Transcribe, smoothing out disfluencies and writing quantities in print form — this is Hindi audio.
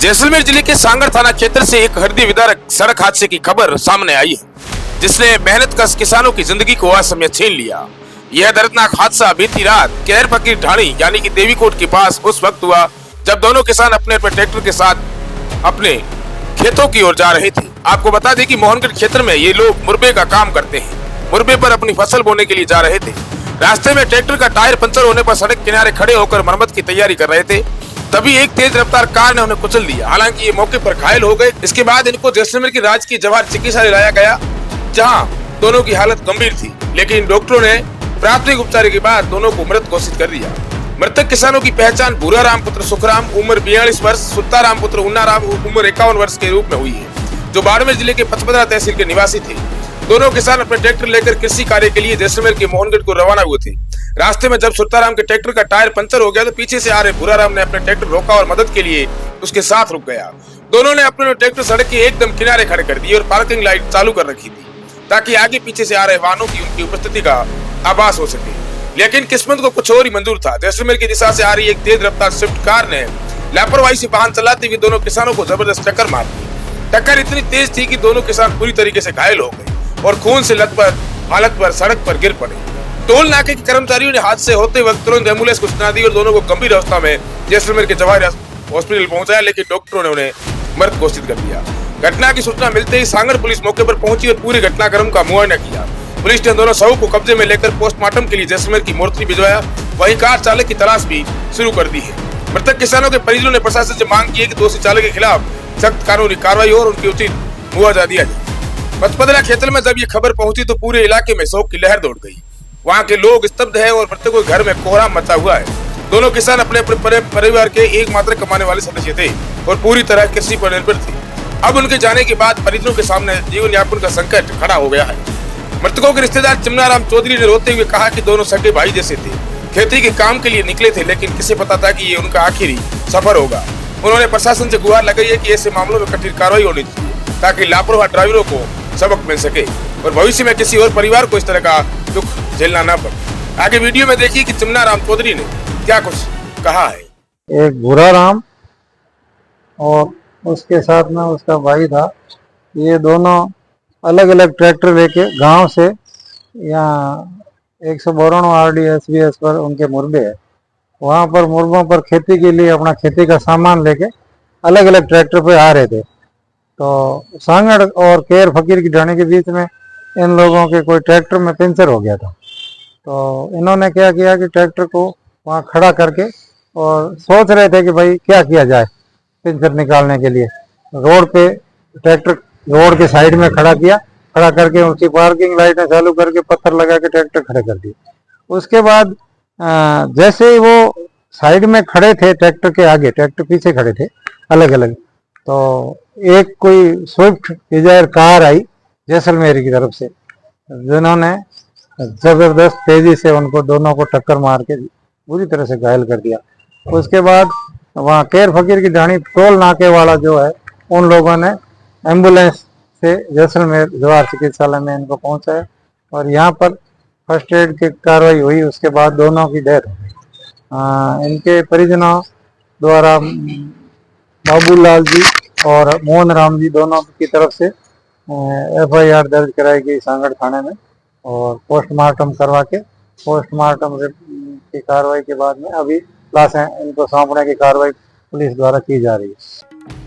जैसलमेर जिले के सांगड़ थाना क्षेत्र से एक हृदय विदारक सड़क हादसे की खबर सामने आई है, जिसने मेहनत कश किसानों की जिंदगी को असमय छीन लिया। यह दर्दनाक हादसा बीती रात कैर फकीर ढाणी यानी कि देवीकोट के पास उस वक्त हुआ जब दोनों किसान अपने ट्रैक्टर के साथ अपने खेतों की ओर जा रहे थे। आपको बता दें कि मोहनगढ़ क्षेत्र में ये लोग मुरबे का काम करते हैं। मुरबे पर अपनी फसल बोने के लिए जा रहे थे। रास्ते में ट्रैक्टर का टायर पंचर होने पर सड़क किनारे खड़े होकर मरम्मत की तैयारी कर रहे थे, तभी एक तेज रफ्तार कार ने उन्हें कुचल दिया। हालांकि ये मौके पर घायल हो गए। इसके बाद इनको जैसलमेर की राजकीय जवाहर चिकित्सालय लाया गया, जहां दोनों की हालत गंभीर थी, लेकिन डॉक्टरों ने प्राथमिक उपचार के बाद दोनों को मृत घोषित कर दिया। मृतक किसानों की पहचान भूराराम पुत्र सुखराम उम्र 42 वर्ष, सुत्ताराम पुत्र उन्नाराम उम्र 51 वर्ष के रूप में हुई है, जो बाड़मेर जिले के पचपदरा तहसील के निवासी थे। दोनों किसान अपने ट्रैक्टर लेकर कृषि कार्य के लिए जैसलमेर के मोहनगढ़ को रवाना हुए थे। रास्ते में जब सुत्ताराम के ट्रैक्टर का टायर पंचर हो गया तो पीछे से आ रहे भूराराम ने अपने ट्रैक्टर रोका और मदद के लिए उसके साथ रुक गया। दोनों ने अपने ट्रैक्टर सड़क के एकदम किनारे खड़े कर दिए और पार्किंग लाइट चालू कर रखी थी, ताकि आगे पीछे से आ रहे वाहनों की उनकी उपस्थिति का आभास हो सके। लेकिन किस्मत को कुछ और ही मंजूर था। जैसलमेर की दिशा से आ रही एक तेज रफ्तार स्विफ्ट कार ने लापरवाही से वाहन चलाते हुए दोनों किसानों को जबरदस्त टक्कर मार दी। टक्कर इतनी तेज थी कि दोनों किसान पूरी तरीके से घायल हो गए और खून से लथपथ हालत पर सड़क पर गिर पड़े। टोल नाके के कर्मचारियों ने हादसे होते वक्त तुरंत एम्बुलेंस को सूचना दी और दोनों को गंभीर अवस्था में जैसलमेर के जवाहर हॉस्पिटल पहुंचाया, लेकिन डॉक्टरों ने उन्हें मृत घोषित कर दिया। घटना की सूचना मिलते ही सांगड़ पुलिस मौके पर पहुंची और पूरे घटनाक्रम का मुआयना किया। पुलिस ने दोनों शवों को कब्जे में लेकर पोस्टमार्टम के लिए जैसलमेर की मोर्चरी भिजवाया। वहीं कार चालक की तलाश भी शुरू कर दी है। मृतक किसानों के परिजनों ने प्रशासन से मांग की है कि दोषी चालक के खिलाफ सख्त कानूनी कार्रवाई हो और उनकी उचित मुआवजा दिया जाए। पचपदरा क्षेत्र में जब ये खबर पहुंची तो पूरे इलाके में शोक की लहर दौड़ गई। वहां के लोग स्तब्ध है और प्रत्येक घर में कोहराम मचा हुआ है। दोनों किसान अपने परिवार के एकमात्र कमाने वाले सदस्य थे और पूरी तरह कृषि पर निर्भर थे। अब उनके जाने के बाद परिजनों के सामने जीवन यापन का संकट खड़ा हो गया है। मृतकों के रिश्तेदार चिमनाराम चौधरी ने रोते हुए कहा कि दोनों सगे भाई जैसे थे, खेती के काम के लिए निकले थे, लेकिन किसे पता था कि ये उनका आखिरी सफर होगा। उन्होंने प्रशासन से गुहार लगाई है कि ऐसे मामलों में कठिन कार्रवाई होनी चाहिए, ताकि लापरवाह ड्राइवरों को सबक मिल सके और भविष्य में किसी और परिवार को इस तरह का दुख झेलना न पड़े। आगे वीडियो में देखिए कि चिमनाराम चौधरी ने क्या कुछ कहा है। एक भूराराम और उसके साथ में उसका भाई था। ये दोनों अलग अलग ट्रैक्टर लेके गांव से यहाँ 192 RDSBS पर उनके मुरबे है, वहाँ पर मुरबों पर खेती के लिए अपना खेती का सामान लेके अलग अलग ट्रैक्टर पे आ रहे थे। तो सांगड़ और केर फकीर की ढाणी के बीच में इन लोगों के कोई ट्रैक्टर में पंचर हो गया था। तो इन्होंने क्या किया कि ट्रैक्टर को वहाँ खड़ा करके और सोच रहे थे कि भाई क्या किया जाए पंचर निकालने के लिए। रोड पे ट्रैक्टर रोड के साइड में खड़ा किया, खड़ा करके उसकी पार्किंग लाइटें चालू करके पत्थर लगा के ट्रैक्टर खड़े कर दिए। उसके बाद जैसे ही वो साइड में खड़े थे, ट्रैक्टर के आगे ट्रैक्टर पीछे खड़े थे अलग अलग, तो एक कोई स्विफ्ट डिजायर कार आई जैसलमेर की तरफ से, जिन्होंने जबरदस्त तेजी से उनको दोनों को टक्कर मार के बुरी तरह से घायल कर दिया। उसके बाद वहाँ केर फकीर की ढाणी टोल नाके वाला जो है, उन लोगों ने एम्बुलेंस से जैसलमेर जवाहर चिकित्सालय में इनको पहुंचाया और यहाँ पर फर्स्ट एड की कार्रवाई हुई। उसके बाद दोनों की डेथ हो गई। इनके परिजनों द्वारा बाबूलाल जी और मोहन राम जी दोनों की तरफ से FIR दर्ज कराई गई सांगड़ थाने में और पोस्टमार्टम करवा के पोस्टमार्टम की कार्रवाई के बाद में अभी लाशें इनको सौंपने की कार्रवाई पुलिस द्वारा की जा रही है।